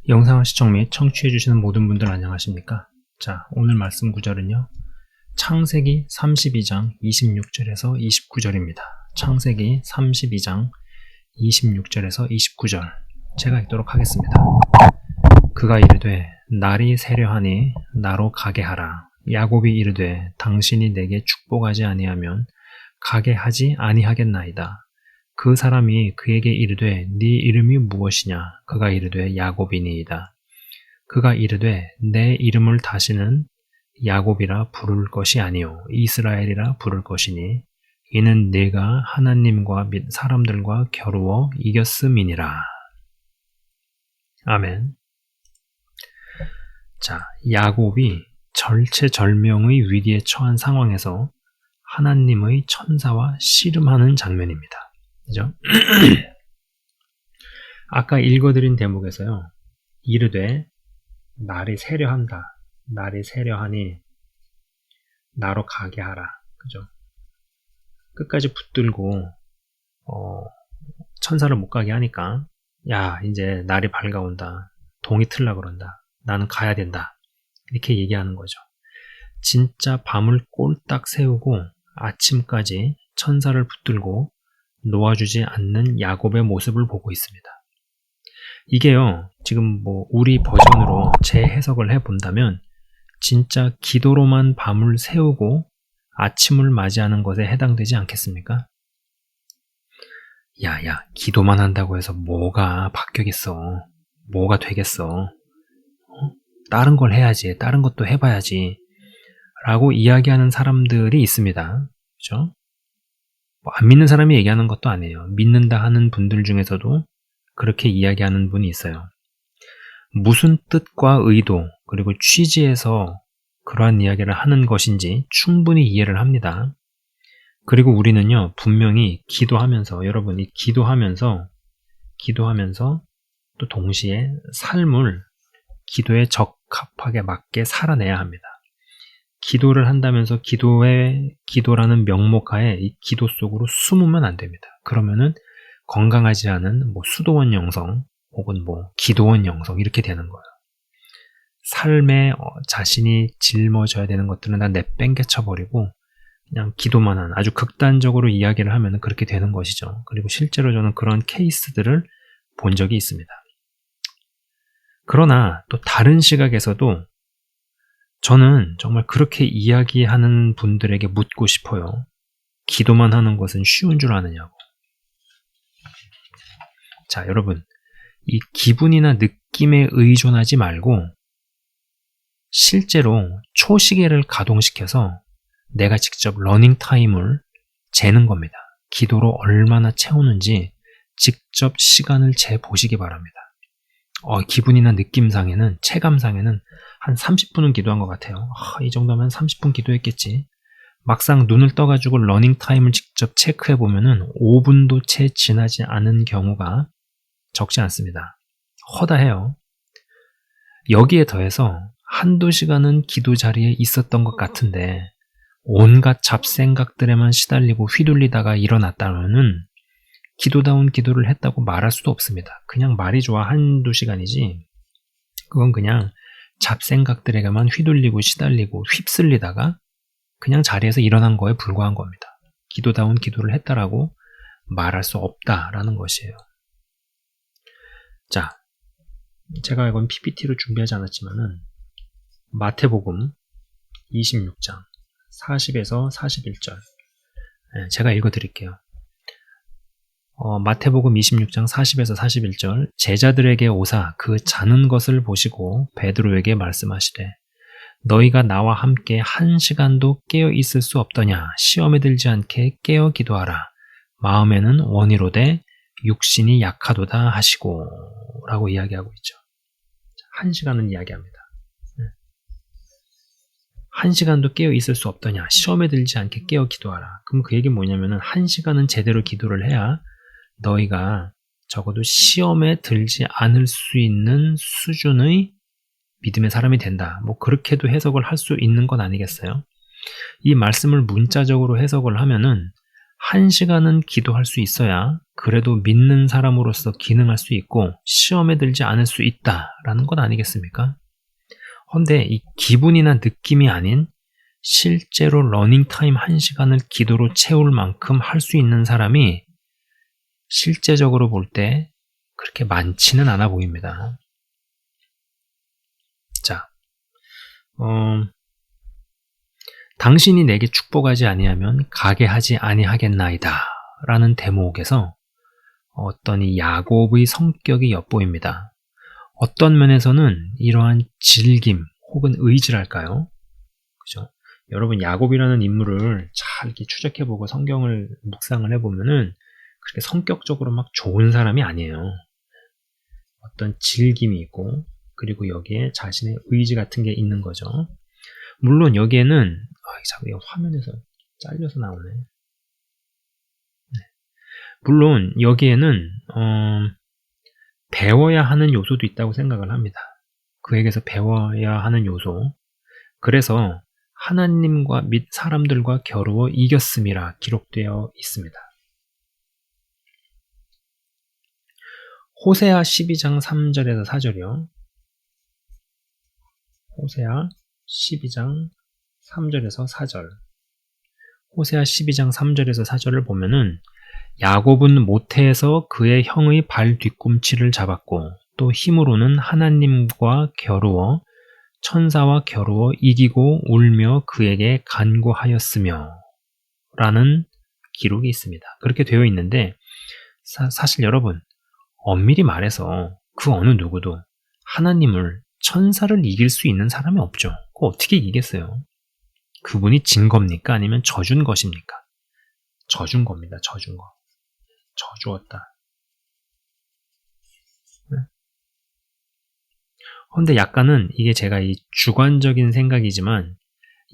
영상을 시청 및 청취해주시는 모든 분들 안녕하십니까? 자, 오늘 말씀 구절은요. 창세기 32장 26절에서 29절입니다. 창세기 32장 26절에서 29절 제가 읽도록 하겠습니다. 그가 이르되 날이 세려하니 나로 가게 하라. 야곱이 이르되 당신이 내게 축복하지 아니하면 가게 하지 아니하겠나이다. 그 사람이 그에게 이르되 네 이름이 무엇이냐? 그가 이르되 야곱이니이다. 그가 이르되 내 이름을 다시는 야곱이라 부를 것이 아니요 이스라엘이라 부를 것이니 이는 네가 하나님과 및 사람들과 겨루어 이겼음이니라. 아멘. 자, 야곱이 절체절명의 위기에 처한 상황에서 하나님의 천사와 씨름하는 장면입니다. 그죠? 아까 읽어드린 대목에서요. 이르되 날이 세려한다. 날이 세려하니 나로 가게 하라. 그죠? 끝까지 붙들고 천사를 못 가게 하니까 야 이제 날이 밝아온다. 동이 틀라 그런다. 나는 가야 된다. 이렇게 얘기하는 거죠. 진짜 밤을 꼴딱 세우고 아침까지 천사를 붙들고 놓아주지 않는 야곱의 모습을 보고 있습니다. 이게요, 지금 우리 버전으로 재해석을 해본다면 진짜 기도로만 밤을 세우고 아침을 맞이하는 것에 해당되지 않겠습니까? 야, 기도만 한다고 해서 뭐가 바뀌겠어? 뭐가 되겠어? 다른 걸 해야지, 다른 것도 해봐야지 라고 이야기하는 사람들이 있습니다. 그렇죠? 안 믿는 사람이 얘기하는 것도 아니에요. 믿는다 하는 분들 중에서도 그렇게 이야기하는 분이 있어요. 무슨 뜻과 의도 그리고 취지에서 그러한 이야기를 하는 것인지 충분히 이해를 합니다. 그리고 우리는요 분명히 기도하면서 여러분이 기도하면서 또 동시에 삶을 기도에 적합하게 맞게 살아내야 합니다. 기도를 한다면서 기도라는 명목하에 이 기도 속으로 숨으면 안 됩니다. 그러면은 건강하지 않은 수도원 영성 혹은 기도원 영성 이렇게 되는 거예요. 삶에 자신이 짊어져야 되는 것들은 다 내팽개쳐버리고 그냥 기도만 하는 아주 극단적으로 이야기를 하면 그렇게 되는 것이죠. 그리고 실제로 저는 그런 케이스들을 본 적이 있습니다. 그러나 또 다른 시각에서도 저는 정말 그렇게 이야기하는 분들에게 묻고 싶어요. 기도만 하는 것은 쉬운 줄 아느냐고. 자, 여러분, 이 기분이나 느낌에 의존하지 말고 실제로 초시계를 가동시켜서 내가 직접 러닝타임을 재는 겁니다. 기도로 얼마나 채우는지 직접 시간을 재보시기 바랍니다. 기분이나 느낌상에는, 체감상에는 한 30분은 기도한 것 같아요. 이 정도면 30분 기도했겠지. 막상 눈을 떠가지고 러닝타임을 직접 체크해보면은 5분도 채 지나지 않은 경우가 적지 않습니다. 허다해요. 여기에 더해서 한두 시간은 기도 자리에 있었던 것 같은데 온갖 잡생각들에만 시달리고 휘둘리다가 일어났다면은 기도다운 기도를 했다고 말할 수도 없습니다. 그냥 말이 좋아 한두 시간이지 그건 그냥 잡생각들에게만 휘둘리고 시달리고 휩쓸리다가 그냥 자리에서 일어난 거에 불과한 겁니다. 기도다운 기도를 했다라고 말할 수 없다라는 것이에요. 자, 제가 이건 PPT로 준비하지 않았지만은 마태복음 26장 40에서 41절 제가 읽어드릴게요. 마태복음 26장 40에서 41절 제자들에게 오사 그 자는 것을 보시고 베드로에게 말씀하시되 너희가 나와 함께 1시간도 깨어 있을 수 없더냐 시험에 들지 않게 깨어 기도하라 마음에는 원이로되 육신이 약하도다 하시고 라고 이야기하고 있죠. 1시간은 이야기합니다. 1시간도 깨어 있을 수 없더냐 시험에 들지 않게 깨어 기도하라. 그럼 그 얘기는 뭐냐면은 1시간은 제대로 기도를 해야 너희가 적어도 시험에 들지 않을 수 있는 수준의 믿음의 사람이 된다. 그렇게도 해석을 할 수 있는 건 아니겠어요? 이 말씀을 문자적으로 해석을 하면은 1시간은 기도할 수 있어야 그래도 믿는 사람으로서 기능할 수 있고 시험에 들지 않을 수 있다라는 것 아니겠습니까? 헌데 이 기분이나 느낌이 아닌 실제로 러닝타임 1시간을 기도로 채울 만큼 할 수 있는 사람이 실제적으로 볼 때 그렇게 많지는 않아 보입니다. 자, 당신이 내게 축복하지 아니하면 가게 하지 아니하겠나이다 라는 대목에서 어떤 이 야곱의 성격이 엿보입니다. 어떤 면에서는 이러한 질김 혹은 의지랄까요? 그죠? 여러분 야곱이라는 인물을 잘 이렇게 추적해보고 성경을 묵상을 해보면은 그렇게 성격적으로 막 좋은 사람이 아니에요. 어떤 질김이 있고 그리고 여기에 자신의 의지 같은 게 있는 거죠. 물론 여기에는 자꾸 화면에서 잘려서 나오네. 네. 물론 여기에는 배워야 하는 요소도 있다고 생각을 합니다. 그에게서 배워야 하는 요소. 그래서 하나님과 및 사람들과 겨루어 이겼음이라 기록되어 있습니다. 호세아 12장 3절에서 4절이요. 호세아 12장 3절에서 4절. 호세아 12장 3절에서 4절을 보면은 야곱은 모태에서 그의 형의 발 뒤꿈치를 잡았고 또 힘으로는 하나님과 겨루어 천사와 겨루어 이기고 울며 그에게 간구하였으며 라는 기록이 있습니다. 그렇게 되어 있는데 사실 여러분 엄밀히 말해서 그 어느 누구도 하나님을 천사를 이길 수 있는 사람이 없죠. 그거 어떻게 이기겠어요? 그분이 진 겁니까? 아니면 져준 것입니까? 져준 겁니다. 져준 거. 져주었다. 네. 근데 약간은 이게 제가 이 주관적인 생각이지만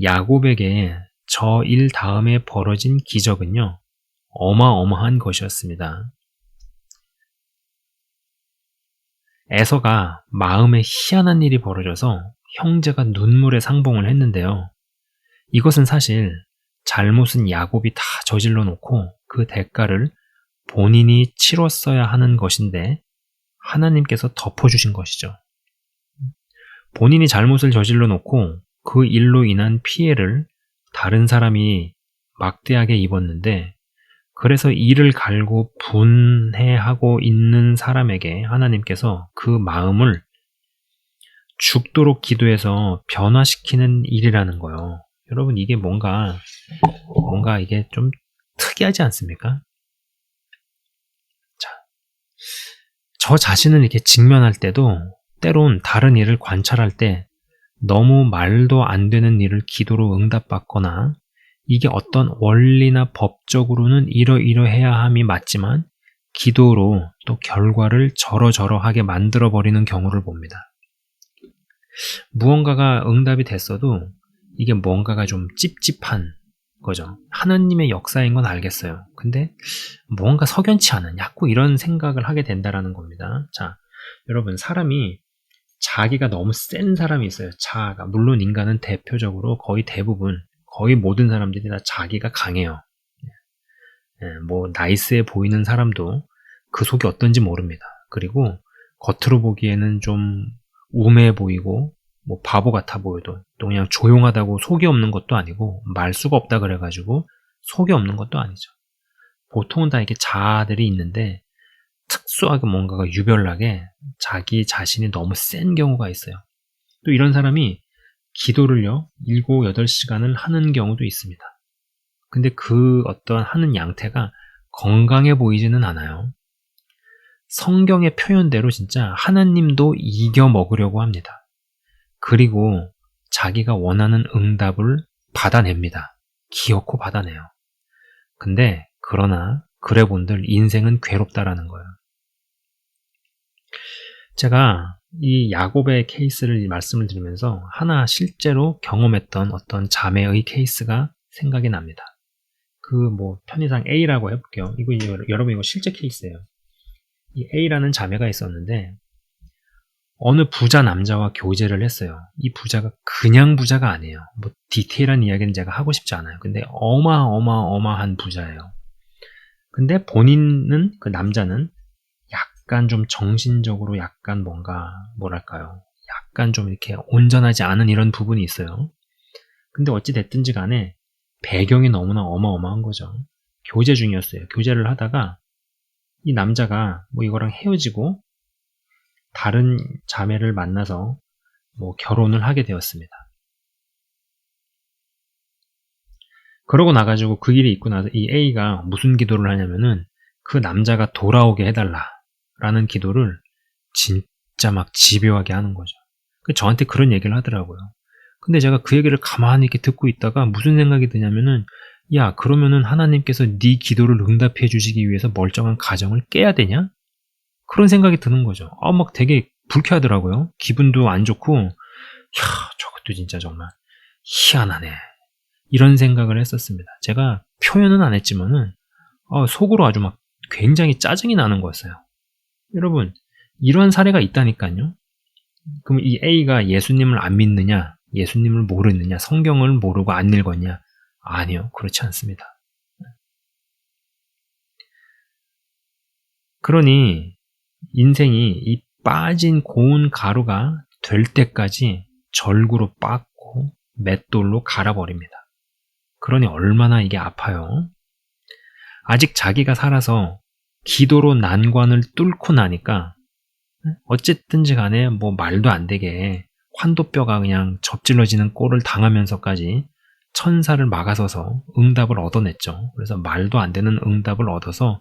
야곱에게 저 일 다음에 벌어진 기적은요. 어마어마한 것이었습니다. 에서가 마음에 희한한 일이 벌어져서 형제가 눈물의 상봉을 했는데요. 이것은 사실 잘못은 야곱이 다 저질러 놓고 그 대가를 본인이 치렀어야 하는 것인데 하나님께서 덮어주신 것이죠. 본인이 잘못을 저질러 놓고 그 일로 인한 피해를 다른 사람이 막대하게 입었는데 그래서 이를 갈고 분해하고 있는 사람에게 하나님께서 그 마음을 죽도록 기도해서 변화시키는 일이라는 거예요. 여러분 이게 뭔가 이게 좀 특이하지 않습니까? 자, 저 자신을 이렇게 직면할 때도 때론 다른 일을 관찰할 때 너무 말도 안 되는 일을 기도로 응답받거나 이게 어떤 원리나 법적으로는 이러이러해야 함이 맞지만 기도로 또 결과를 저러저러하게 만들어버리는 경우를 봅니다. 무언가가 응답이 됐어도 이게 뭔가가 좀 찝찝한 거죠. 하나님의 역사인 건 알겠어요. 근데 뭔가 석연치 않은 자꾸 이런 생각을 하게 된다라는 겁니다. 자, 여러분 사람이 자기가 너무 센 사람이 있어요. 자아가. 물론 인간은 대표적으로 거의 대부분 거의 모든 사람들이 다 자기가 강해요. 뭐 나이스해 보이는 사람도 그 속이 어떤지 모릅니다. 그리고 겉으로 보기에는 좀 우매해 보이고 뭐 바보 같아 보여도 또 그냥 조용하다고 속이 없는 것도 아니고 말수가 없다 그래가지고 속이 없는 것도 아니죠. 보통은 다 이렇게 자아들이 있는데 특수하게 뭔가가 유별나게 자기 자신이 너무 센 경우가 있어요. 또 이런 사람이 기도를요 7, 8시간을 하는 경우도 있습니다. 근데 그 어떤 하는 양태가 건강해 보이지는 않아요. 성경의 표현대로 진짜 하나님도 이겨 먹으려고 합니다. 그리고 자기가 원하는 응답을 받아냅니다. 기어코 받아내요. 근데 그러나 그래 본들 인생은 괴롭다라는 거예요. 제가 이 야곱의 케이스를 말씀을 드리면서 하나 실제로 경험했던 어떤 자매의 케이스가 생각이 납니다. 그 뭐 편의상 A라고 해볼게요. 여러분 이거 실제 케이스예요. 이 A라는 자매가 있었는데 어느 부자 남자와 교제를 했어요. 이 부자가 그냥 부자가 아니에요. 뭐 디테일한 이야기는 제가 하고 싶지 않아요. 근데 어마어마한 부자예요. 근데 본인은, 그 남자는 약간 좀 정신적으로 약간 뭔가, 뭐랄까요. 약간 좀 이렇게 온전하지 않은 이런 부분이 있어요. 근데 어찌 됐든지 간에 배경이 너무나 어마어마한 거죠. 교제 중이었어요. 교제를 하다가 이 남자가 뭐 이거랑 헤어지고 다른 자매를 만나서 뭐 결혼을 하게 되었습니다. 그러고 나가지고 그 일이 있고 나서 이 A가 무슨 기도를 하냐면은 그 남자가 돌아오게 해달라 라는 기도를 진짜 막 집요하게 하는 거죠. 저한테 그런 얘기를 하더라고요. 근데 제가 그 얘기를 가만히 이렇게 듣고 있다가 무슨 생각이 드냐면은, 야, 그러면은 하나님께서 네 기도를 응답해 주시기 위해서 멀쩡한 가정을 깨야 되냐? 그런 생각이 드는 거죠. 막 되게 불쾌하더라고요. 기분도 안 좋고, 야, 저것도 진짜 정말 희한하네. 이런 생각을 했었습니다. 제가 표현은 안 했지만은, 속으로 아주 막 굉장히 짜증이 나는 거였어요. 여러분, 이런 사례가 있다니까요. 그럼 이 A가 예수님을 안 믿느냐? 예수님을 모르느냐? 성경을 모르고 안 읽었냐? 아니요. 그렇지 않습니다. 그러니 인생이 이 빠진 고운 가루가 될 때까지 절구로 빻고 맷돌로 갈아버립니다. 그러니 얼마나 이게 아파요. 아직 자기가 살아서 기도로 난관을 뚫고 나니까 어쨌든지 간에 뭐 말도 안 되게 환도뼈가 그냥 접질러지는 꼴을 당하면서까지 천사를 막아서서 응답을 얻어냈죠. 그래서 말도 안 되는 응답을 얻어서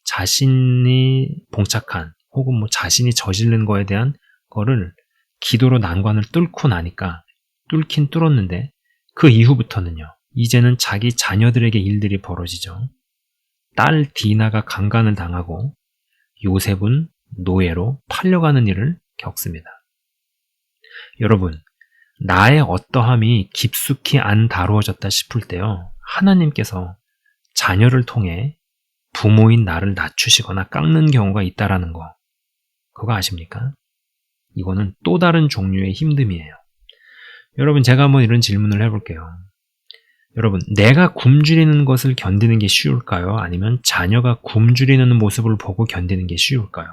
자신이 봉착한 혹은 뭐 자신이 저지른 거에 대한 거를 기도로 난관을 뚫고 나니까 뚫긴 뚫었는데 그 이후부터는요. 이제는 자기 자녀들에게 일들이 벌어지죠. 딸 디나가 강간을 당하고 요셉은 노예로 팔려가는 일을 겪습니다. 여러분, 나의 어떠함이 깊숙이 안 다루어졌다 싶을 때요. 하나님께서 자녀를 통해 부모인 나를 낮추시거나 깎는 경우가 있다라는 거. 그거 아십니까? 이거는 또 다른 종류의 힘듦이에요. 여러분, 제가 한번 이런 질문을 해볼게요. 여러분, 내가 굶주리는 것을 견디는 게 쉬울까요? 아니면 자녀가 굶주리는 모습을 보고 견디는 게 쉬울까요?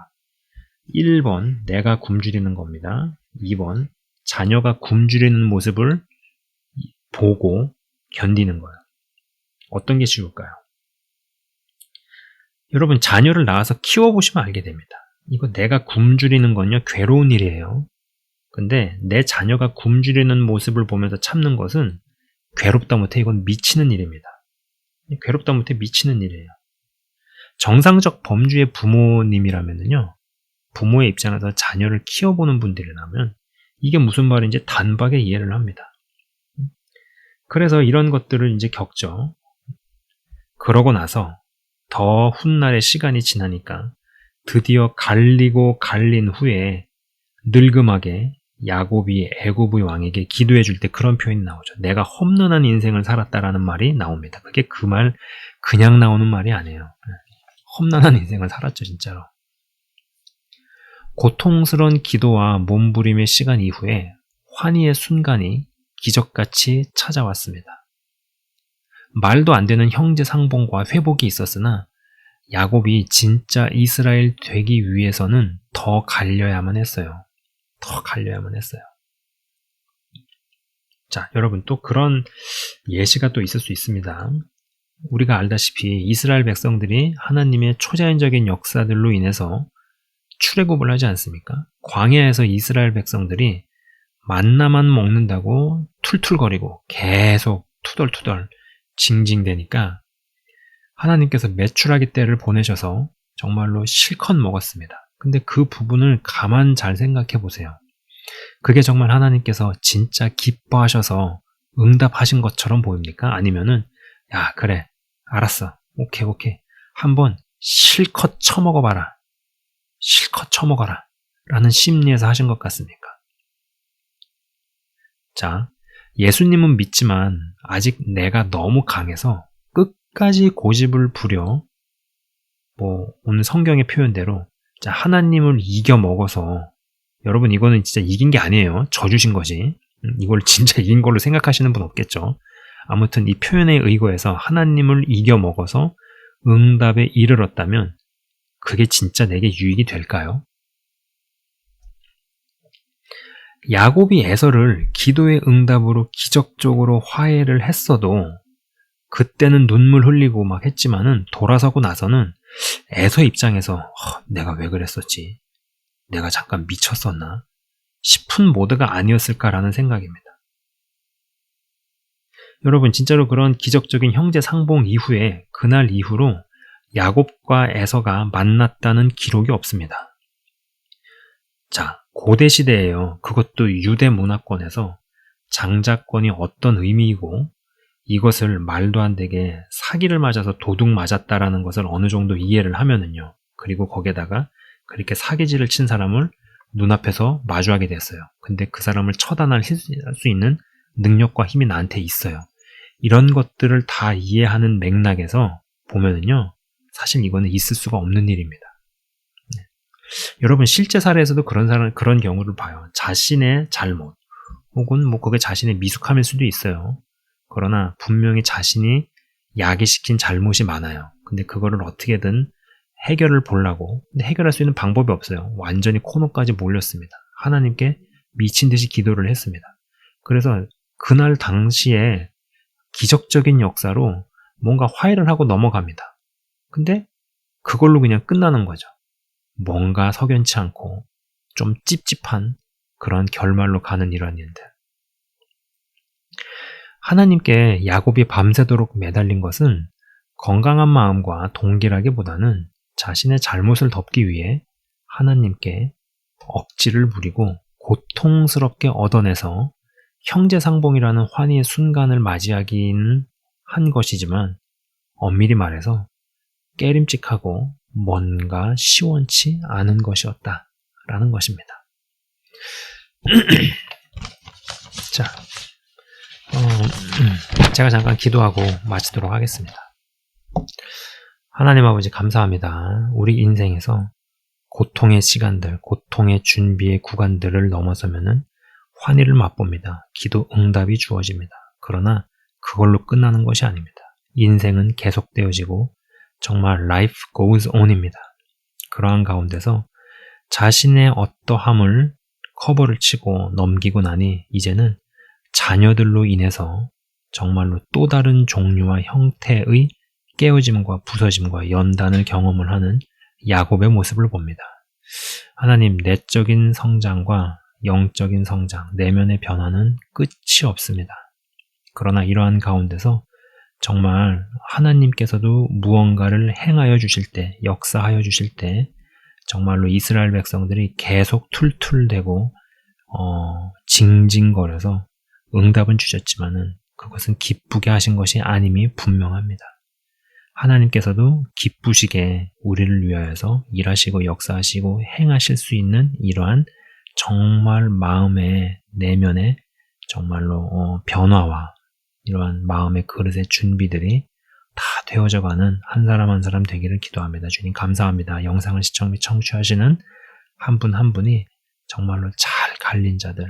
1번, 내가 굶주리는 겁니다. 2번, 자녀가 굶주리는 모습을 보고 견디는 거예요. 어떤 게 쉬울까요? 여러분, 자녀를 낳아서 키워보시면 알게 됩니다. 이거 내가 굶주리는 건요, 괴로운 일이에요. 근데 내 자녀가 굶주리는 모습을 보면서 참는 것은 괴롭다 못해 이건 미치는 일입니다. 괴롭다 못해 미치는 일이에요. 정상적 범주의 부모님이라면요, 부모의 입장에서 자녀를 키워보는 분들이라면 이게 무슨 말인지 단박에 이해를 합니다. 그래서 이런 것들을 이제 겪죠. 그러고 나서 더 훗날의 시간이 지나니까 드디어 갈리고 갈린 후에 늙음하게 야곱이 애굽의 왕에게 기도해 줄 때 그런 표현이 나오죠. 내가 험난한 인생을 살았다라는 말이 나옵니다. 그게 그 말 그냥 나오는 말이 아니에요. 험난한 인생을 살았죠, 진짜로. 고통스러운 기도와 몸부림의 시간 이후에 환희의 순간이 기적같이 찾아왔습니다. 말도 안 되는 형제 상봉과 회복이 있었으나 야곱이 진짜 이스라엘 되기 위해서는 더 갈려야만 했어요. 더 갈려야만 했어요. 자, 여러분, 또 그런 예시가 또 있을 수 있습니다. 우리가 알다시피 이스라엘 백성들이 하나님의 초자연적인 역사들로 인해서 출애굽을 하지 않습니까? 광야에서 이스라엘 백성들이 만나만 먹는다고 툴툴거리고 계속 투덜투덜 징징대니까 하나님께서 메추라기 떼를 보내셔서 정말로 실컷 먹었습니다. 근데 그 부분을 가만 잘 생각해 보세요. 그게 정말 하나님께서 진짜 기뻐하셔서 응답하신 것처럼 보입니까? 아니면은 야, 그래, 알았어, 오케이 한번 실컷 처먹어봐라, 실컷 처먹어라 라는 심리에서 하신 것 같습니까? 자, 예수님은 믿지만 아직 내가 너무 강해서 끝까지 고집을 부려 오늘 성경의 표현대로 자, 하나님을 이겨 먹어서, 여러분 이거는 진짜 이긴 게 아니에요. 져주신 거지. 이걸 진짜 이긴 걸로 생각하시는 분 없겠죠. 아무튼 이 표현에 의거해서 하나님을 이겨 먹어서 응답에 이르렀다면 그게 진짜 내게 유익이 될까요? 야곱이 에서를 기도의 응답으로 기적적으로 화해를 했어도 그때는 눈물 흘리고 막 했지만은 돌아서고 나서는 에서 입장에서 내가 왜 그랬었지? 내가 잠깐 미쳤었나? 싶은 모드가 아니었을까라는 생각입니다. 여러분 진짜로 그런 기적적인 형제 상봉 이후에 그날 이후로 야곱과 에서가 만났다는 기록이 없습니다. 자, 고대 시대에요. 그것도 유대 문화권에서 장자권이 어떤 의미이고 이것을 말도 안 되게 사기를 맞아서 도둑 맞았다라는 것을 어느 정도 이해를 하면은요. 그리고 거기에다가 그렇게 사기질을 친 사람을 눈앞에서 마주하게 됐어요. 근데 그 사람을 처단할 수 있는 능력과 힘이 나한테 있어요. 이런 것들을 다 이해하는 맥락에서 보면은요. 사실 이거는 있을 수가 없는 일입니다. 네. 여러분 실제 사례에서도 그런 경우를 봐요. 자신의 잘못 혹은 뭐 그게 자신의 미숙함일 수도 있어요. 그러나 분명히 자신이 야기시킨 잘못이 많아요. 근데 그거를 어떻게든 해결을 보려고 근데 해결할 수 있는 방법이 없어요. 완전히 코너까지 몰렸습니다. 하나님께 미친 듯이 기도를 했습니다. 그래서 그날 당시에 기적적인 역사로 뭔가 화해를 하고 넘어갑니다. 근데 그걸로 그냥 끝나는 거죠. 뭔가 석연치 않고 좀 찝찝한 그런 결말로 가는 이런 일들. 하나님께 야곱이 밤새도록 매달린 것은 건강한 마음과 동기라기보다는 자신의 잘못을 덮기 위해 하나님께 억지를 부리고 고통스럽게 얻어내서 형제상봉이라는 환희의 순간을 맞이하긴 한 것이지만 엄밀히 말해서 깨림칙하고 뭔가 시원치 않은 것이었다라는 것입니다. 자, 제가 잠깐 기도하고 마치도록 하겠습니다. 하나님 아버지 감사합니다. 우리 인생에서 고통의 시간들, 고통의 준비의 구간들을 넘어서면은 환희를 맛봅니다. 기도 응답이 주어집니다. 그러나 그걸로 끝나는 것이 아닙니다. 인생은 계속되어지고 정말 life goes on입니다. 그러한 가운데서 자신의 어떠함을 커버를 치고 넘기고 나니 이제는 자녀들로 인해서 정말로 또 다른 종류와 형태의 깨어짐과 부서짐과 연단을 경험을 하는 야곱의 모습을 봅니다. 하나님, 내적인 성장과 영적인 성장, 내면의 변화는 끝이 없습니다. 그러나 이러한 가운데서 정말 하나님께서도 무언가를 행하여 주실 때, 역사하여 주실 때 정말로 이스라엘 백성들이 계속 툴툴대고 징징거려서 응답은 주셨지만은 그것은 기쁘게 하신 것이 아님이 분명합니다. 하나님께서도 기쁘시게 우리를 위하여서 일하시고 역사하시고 행하실 수 있는 이러한 정말 마음의 내면의 정말로 변화와 이러한 마음의 그릇의 준비들이 다 되어져가는 한 사람 한 사람 되기를 기도합니다. 주님 감사합니다. 영상을 시청 및 청취하시는 한 분 한 분이 정말로 잘 갈린 자들,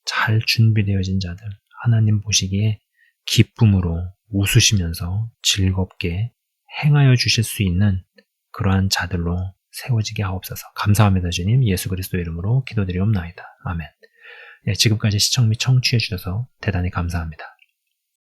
잘 준비되어진 자들, 하나님 보시기에 기쁨으로 웃으시면서 즐겁게 행하여 주실 수 있는 그러한 자들로 세워지게 하옵소서. 감사합니다. 주님 예수 그리스도 이름으로 기도드리옵나이다. 아멘. 지금까지 시청 및 청취해 주셔서 대단히 감사합니다.